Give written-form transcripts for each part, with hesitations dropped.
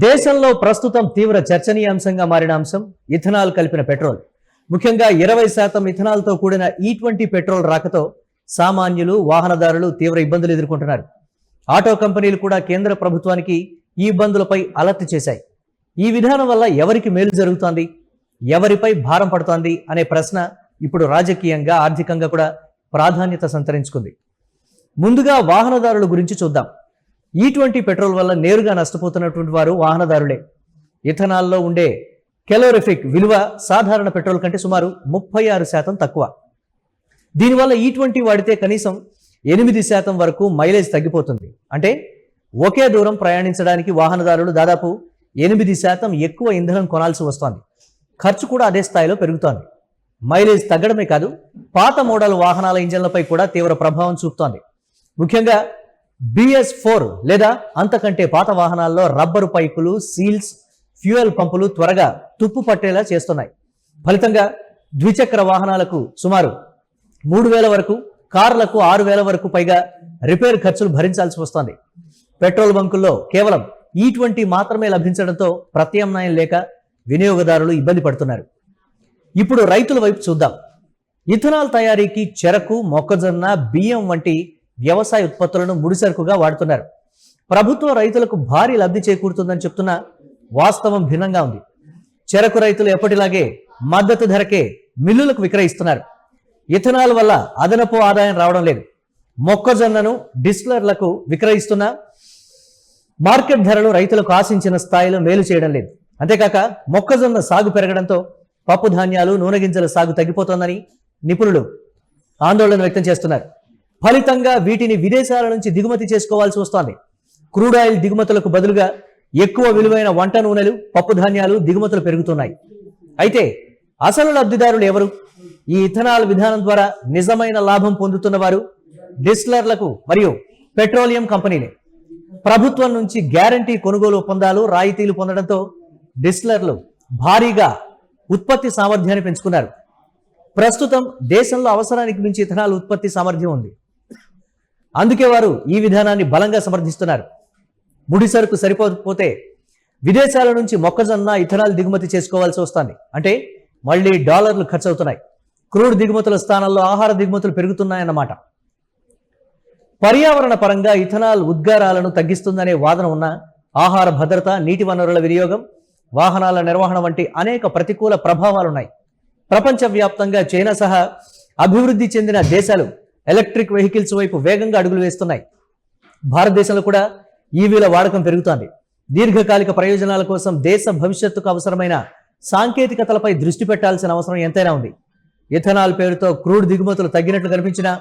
దేశంలో ప్రస్తుతం తీవ్ర చర్చనీయాంశంగా మారిన అంశం ఇథనాల్ కలిపిన పెట్రోల్. ముఖ్యంగా 20% ఇథనాల్తో కూడిన E20 పెట్రోల్ రాకతో సామాన్యులు, వాహనదారులు తీవ్ర ఇబ్బందులు ఎదుర్కొంటున్నారు. ఆటో కంపెనీలు కూడా కేంద్ర ప్రభుత్వానికి ఈ ఇబ్బందులపై అలర్ట్ చేశాయి. ఈ విధానం వల్ల ఎవరికి మేలు జరుగుతోంది, ఎవరిపై భారం పడుతోంది అనే ప్రశ్న ఇప్పుడు రాజకీయంగా, ఆర్థికంగా కూడా ప్రాధాన్యత సంతరించుకుంది. ముందుగా వాహనదారుల గురించి చూద్దాం. E20 పెట్రోల్ వల్ల నేరుగా నష్టపోతున్నటువంటి వారు వాహనదారులే. ఇథనాల్లో ఉండే కెలోరిఫిక్ విలువ సాధారణ పెట్రోల్ కంటే సుమారు 36% తక్కువ. దీనివల్ల E20 వాడితే కనీసం 8% వరకు మైలేజ్ తగ్గిపోతుంది. అంటే ఒకే దూరం ప్రయాణించడానికి వాహనదారులు దాదాపు 8% ఎక్కువ ఇంధనం కొనాల్సి వస్తోంది. ఖర్చు కూడా అదే స్థాయిలో పెరుగుతోంది. మైలేజ్ తగ్గడమే కాదు, పాత మోడల్ వాహనాల ఇంజన్లపై కూడా తీవ్ర ప్రభావం చూపుతోంది. ముఖ్యంగా BS4 లేదా అంతకంటే పాత వాహనాల్లో రబ్బరు పైపులు, సీల్స్, ఫ్యూయల్ పంపులు త్వరగా తుప్పు పట్టేలా చేస్తున్నాయి. ఫలితంగా ద్విచక్ర వాహనాలకు సుమారు 3,000 వరకు, కార్లకు 6,000 వరకు పైగా రిపేర్ ఖర్చులు భరించాల్సి వస్తోంది. పెట్రోల్ బంకుల్లో కేవలం E20 మాత్రమే లభించడంతో ప్రత్యామ్నాయం లేక వినియోగదారులు ఇబ్బంది పడుతున్నారు. ఇప్పుడు రైతుల వైపు చూద్దాం. ఇథనాల్ తయారీకి చెరకు, మొక్కజొన్న, బియ్యం వంటి వ్యవసాయ ఉత్పత్తులను ముడిసరుకుగా వాడుతున్నారు. ప్రభుత్వం రైతులకు భారీ లబ్ధి చేకూరుతుందని చెప్తున్న వాస్తవం భిన్నంగా ఉంది. చెరకు రైతులు ఎప్పటిలాగే మద్దతు ధరకే మిల్లులకు విక్రయిస్తున్నారు. ఇథనాల్ వల్ల అదనపు ఆదాయం రావడం లేదు. మొక్కజొన్నను డిస్టిలర్లకు విక్రయిస్తున్న మార్కెట్ ధరలు రైతులకు ఆశించిన స్థాయిలో మేలు చేయడం లేదు. అంతేకాక మొక్కజొన్న సాగు పెరగడంతో పప్పు ధాన్యాలు, నూనె గింజల సాగు తగ్గిపోతోందని నిపుణులు ఆందోళన వ్యక్తం చేస్తున్నారు. ఫలితంగా వీటిని విదేశాల నుంచి దిగుమతి చేసుకోవాల్సి వస్తోంది. క్రూడ్ ఆయిల్ దిగుమతులకు బదులుగా ఎక్కువ విలువైన వంట నూనెలు, పప్పు ధాన్యాలు దిగుమతులు పెరుగుతున్నాయి. అయితే అసలు లబ్ధిదారులు ఎవరు? ఈ ఇథనాల్ విధానం ద్వారా నిజమైన లాభం పొందుతున్న వారు డిస్టిలర్లకు మరియు పెట్రోలియం కంపెనీలే. ప్రభుత్వం నుంచి గ్యారంటీ కొనుగోలు ఒప్పందాలు, రాయితీలు పొందడంతో డిస్టిలర్లు భారీగా ఉత్పత్తి సామర్థ్యాన్ని పెంచుకున్నారు. ప్రస్తుతం దేశంలో అవసరానికి మించి ఇథనాల్ ఉత్పత్తి సామర్థ్యం ఉంది. అందుకే వారు ఈ విధానాన్ని బలంగా సమర్థిస్తున్నారు. ముడి సరుకు సరిపోకపోతే విదేశాల నుంచి మొక్కజొన్న, ఇథనాల్ దిగుమతి చేసుకోవాల్సి వస్తుంది. అంటే మళ్ళీ డాలర్లు ఖర్చు అవుతున్నాయి. క్రూడ్ దిగుమతుల స్థానంలో ఆహార దిగుమతులు పెరుగుతున్నాయన్నమాట. పర్యావరణ పరంగా ఇథనాల్ ఉద్గారాలను తగ్గిస్తుందనే వాదన ఉన్న ఆహార భద్రత, నీటి వనరుల వినియోగం, వాహనాల నిర్వహణ వంటి అనేక ప్రతికూల ప్రభావాలున్నాయి. ప్రపంచవ్యాప్తంగా చైనా సహా అభివృద్ధి చెందిన దేశాలు ఎలక్ట్రిక్ వెహికల్స్ వైపు వేగంగా అడుగులు వేస్తున్నాయి. భారతదేశంలో కూడా ఈవీల వాడకం పెరుగుతోంది. దీర్ఘకాలిక ప్రయోజనాల కోసం దేశ భవిష్యత్తుకు అవసరమైన సాంకేతికతలపై దృష్టి పెట్టాల్సిన అవసరం ఎంతైనా ఉంది. ఇథనాల్ పేరుతో క్రూడ్ దిగుమతులు తగ్గినట్లు కనిపించినా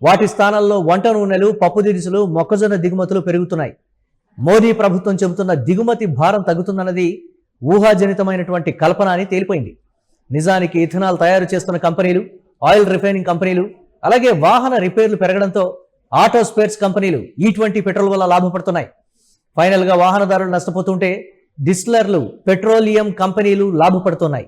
వాటి స్థానంలో వంట నూనెలు, పప్పు దినుసులు, మొక్కజొన్న దిగుమతులు పెరుగుతున్నాయి. మోదీ ప్రభుత్వం చెబుతున్న దిగుమతి భారం తగ్గుతుందన్నది ఊహాజనితమైనటువంటి కల్పన అని తేలిపోయింది. నిజానికి ఇథనాల్ తయారు చేస్తున్న కంపెనీలు, ఆయిల్ రిఫైనింగ్ కంపెనీలు, అలాగే వాహన రిపేర్లు పెరగడంతో ఆటో స్పేర్స్ కంపెనీలు E20 పెట్రోల్ వల్ల లాభపడుతున్నాయి. ఫైనల్గా వాహనదారులు నష్టపోతుంటే డిస్టిలర్లు, పెట్రోలియం కంపెనీలు లాభపడుతున్నాయి.